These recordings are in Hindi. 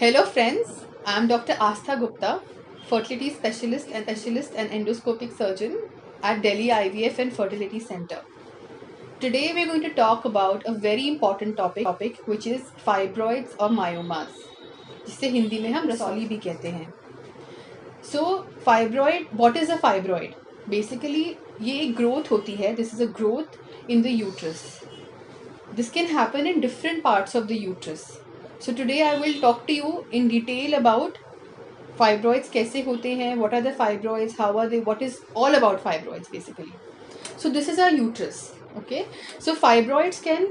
Hello friends, I am Dr. Astha Gupta, fertility specialist and endoscopic surgeon at Delhi IVF and Fertility Center. Today we are going to talk about a very important topic which is fibroids or myomas, जिसे हिंदी में हम रसौली भी कहते हैं. So fibroid, what is a fibroid? Basically ये एक growth होती है. This is a growth in the uterus. This can happen in different parts of the uterus. So today I will talk to you in detail about fibroids कैसे होते हैं, what are the fibroids, how are they, what is all about fibroids basically. So this is our uterus, okay. So fibroids can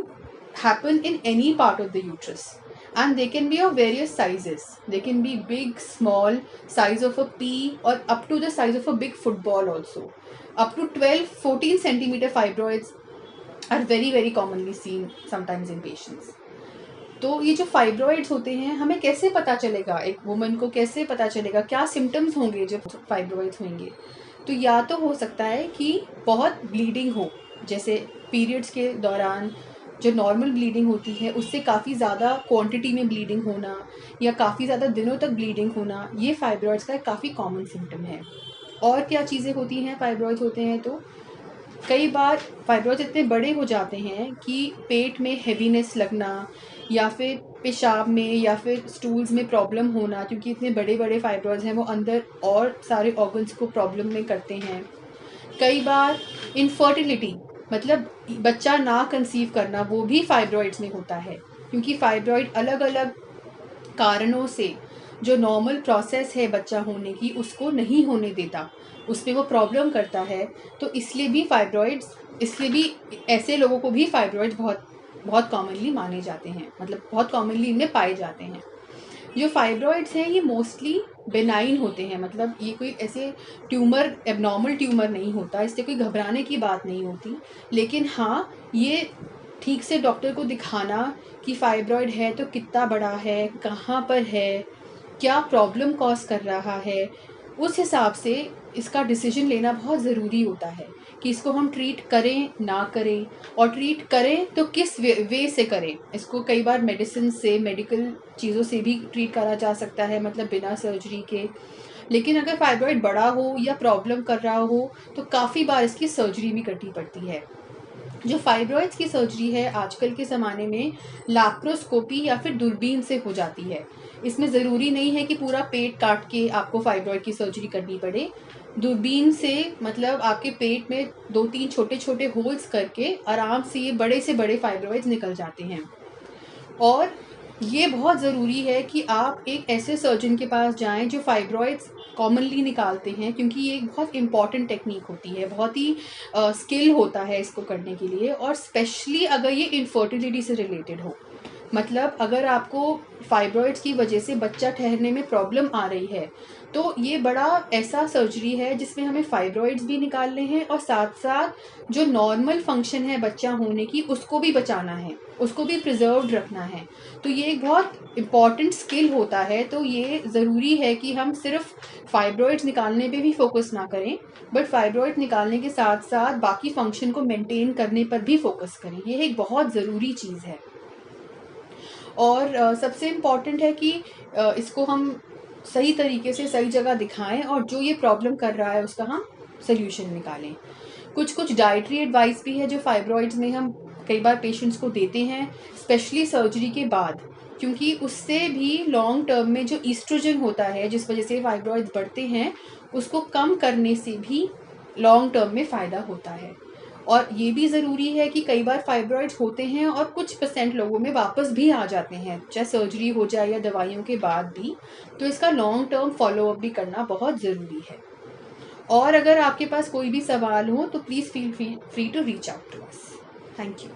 happen in any part of the uterus and they can be of various sizes. They can be big, small, size of a pea or up to the size of a big football also. Up to 12-14 centimeter fibroids are very commonly seen sometimes in patients. तो ये जो फाइब्रॉइड्स होते हैं हमें कैसे पता चलेगा, एक वुमन को कैसे पता चलेगा, क्या सिम्टम्स होंगे जब फाइब्रॉइड्स होंगे. तो या तो हो सकता है कि बहुत ब्लीडिंग हो, जैसे पीरियड्स के दौरान जो नॉर्मल ब्लीडिंग होती है उससे काफ़ी ज़्यादा क्वांटिटी में ब्लीडिंग होना या काफ़ी ज़्यादा दिनों तक ब्लीडिंग होना, ये फाइब्रॉइड्स का काफ़ी कॉमन सिम्टम है. और क्या चीज़ें होती हैं फाइब्रॉइड्स होते हैं तो कई बार फाइब्रॉइड्स इतने बड़े हो जाते हैं कि पेट में हेवीनेस लगना या फिर पेशाब में या फिर स्टूल्स में प्रॉब्लम होना, क्योंकि इतने बड़े बड़े फाइब्रॉइड्स हैं वो अंदर और सारे ऑर्गन्स को प्रॉब्लम में करते हैं. कई बार इनफर्टिलिटी मतलब बच्चा ना कंसीव करना, वो भी फाइब्रॉइड्स में होता है, क्योंकि फाइब्रॉइड अलग अलग कारणों से जो नॉर्मल प्रोसेस है बच्चा होने की उसको नहीं होने देता, उसमें वो प्रॉब्लम करता है. तो इसलिए भी फाइब्रॉइड्स, इसलिए भी ऐसे लोगों को भी फाइब्रॉइड्स बहुत कॉमनली माने जाते हैं, मतलब बहुत कॉमनली इनमें पाए जाते हैं. जो फाइब्रॉइड्स हैं ये मोस्टली बेनाइन होते हैं, मतलब ये कोई ऐसे ट्यूमर, एबनॉर्मल ट्यूमर नहीं होता, इससे कोई घबराने की बात नहीं होती. लेकिन हाँ, ये ठीक से डॉक्टर को दिखाना कि फाइब्रॉइड है तो कितना बड़ा है, कहाँ पर है, क्या प्रॉब्लम कॉज कर रहा है, उस हिसाब से इसका डिसीजन लेना बहुत ज़रूरी होता है कि इसको हम ट्रीट करें ना करें, और ट्रीट करें तो किस वे से करें. इसको कई बार मेडिसिन से, मेडिकल चीज़ों से भी ट्रीट करा जा सकता है, मतलब बिना सर्जरी के. लेकिन अगर फाइब्रॉइड बड़ा हो या प्रॉब्लम कर रहा हो तो काफ़ी बार इसकी सर्जरी भी करनी पड़ती है. जो फाइब्रॉइड्स की सर्जरी है आजकल के ज़माने में लैप्रोस्कोपी या फिर दूरबीन से हो जाती है. इसमें ज़रूरी नहीं है कि पूरा पेट काट के आपको फाइब्रॉइड की सर्जरी करनी पड़े. दूरबीन से मतलब आपके पेट में 2-3 छोटे छोटे होल्स करके आराम से ये बड़े से बड़े फाइब्रॉइड्स निकल जाते हैं. और ये बहुत ज़रूरी है कि आप एक ऐसे सर्जन के पास जाएं जो फाइब्रॉइड्स कॉमनली निकालते हैं, क्योंकि ये एक बहुत इम्पॉर्टेंट टेक्निक होती है, बहुत ही स्किल होता है इसको करने के लिए. और स्पेशली अगर ये इनफर्टिलिटी से रिलेटेड हो, मतलब अगर आपको फाइब्रॉइड्स की वजह से बच्चा ठहरने में प्रॉब्लम आ रही है तो ये बड़ा ऐसा सर्जरी है जिसमें हमें फाइब्रॉइड्स भी निकालने हैं और साथ साथ जो नॉर्मल फंक्शन है बच्चा होने की उसको भी बचाना है, उसको भी प्रिजर्व्ड रखना है. तो ये एक बहुत इम्पॉर्टेंट स्किल होता है. तो ये ज़रूरी है कि हम सिर्फ फाइब्रॉइड्स निकालने पे भी फोकस ना करें, बट फाइब्रॉइड निकालने के साथ साथ बाकी फंक्शन को मेंटेन करने पर भी फोकस करें. ये एक बहुत ज़रूरी चीज़ है. और सबसे इम्पॉर्टेंट है कि इसको हम सही तरीके से सही जगह दिखाएं और जो ये प्रॉब्लम कर रहा है उसका हम सोल्यूशन निकालें. कुछ डाइटरी एडवाइस भी है जो फाइब्रॉइड्स में हम कई बार पेशेंट्स को देते हैं, स्पेशली सर्जरी के बाद, क्योंकि उससे भी लॉन्ग टर्म में जो ईस्ट्रोजन होता है जिस वजह से फाइब्रॉइड्स बढ़ते हैं उसको कम करने से भी लॉन्ग टर्म में फ़ायदा होता है. और ये भी ज़रूरी है कि कई बार फाइब्रॉइड्स होते हैं और कुछ % लोगों में वापस भी आ जाते हैं, चाहे सर्जरी हो जाए या दवाइयों के बाद भी. तो इसका लॉन्ग टर्म फॉलोअप भी करना बहुत ज़रूरी है. और अगर आपके पास कोई भी सवाल हो तो please feel free to reach out to us. Thank you.